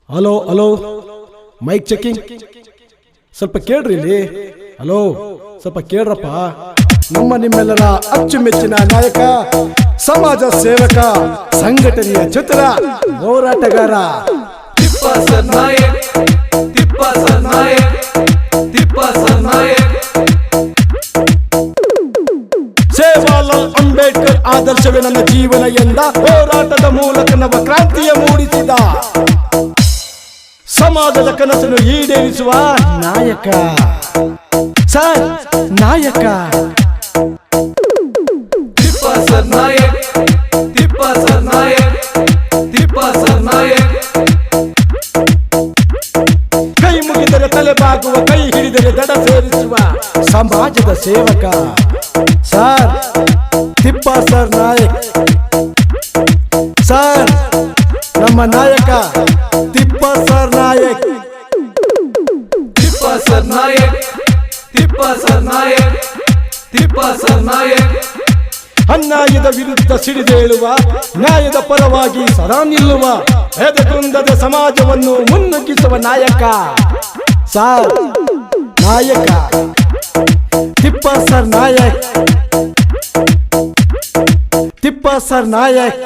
Hello hello mic checking. ಸ್ವಲ್ಪ ಕೇಳ್ರಿ ಇಲ್ಲಿ. ಹಲೋ, ಸ್ವಲ್ಪ ಕೇಳ್ರಪ್ಪ. ನಿಮ್ಮೆಲ್ಲರ ಅಚ್ಚುಮೆಚ್ಚಿನ ನಾಯಕ, ಸಮಾಜ ಸೇವಕ, ಸಂಘಟನೆಯ ಚತುರ, ಹೋರಾಟಗಾರ ಸೇವಾಲಾಲ್ ಅಂಬೇಡ್ಕರ್ ಆದರ್ಶವೇ ನನ್ನ ಜೀವನ ಎಂದ, ಹೋರಾಟದ ಮೂಲಕ ನವ ಕ್ರಾಂತಿಯ ಮೂಡಿಸಿದ, ಸಮಾಜದ ಕನಸನ್ನು ಈಡೇರಿಸುವ ನಾಯಕ ಸರ್, ನಾಯಕ ಕೈ ಮುಗಿದರೆ ತಲೆ ಬಾಗುವ, ಕೈ ಹಿಡಿದರೆ ದಡ ಸೇರಿಸುವ ಸಮಾಜದ ಸೇವಕ sir Tippa sir Nayak. Sir ನಮ್ಮ ನಾಯಕ ತಿಪ್ಪ ಸರ್ ನಾಯಕ್. ಅನ್ಯಾಯದ ವಿರುದ್ಧ ಸಿಡಿದೇಳುವ, ನ್ಯಾಯದ ಪರವಾಗಿ ಸದಾ ನಿಲ್ಲುವ, ಎದೆಗುಂದದ ಸಮಾಜವನ್ನು ಮುನ್ನುಗ್ಗಿಸುವ ನಾಯಕ ಸರ್, ನಾಯಕ ತಿಪ್ಪ ಸರ್ ನಾಯಕ್. ತಿಪ್ಪ ಸರ್ ನಾಯಕ್.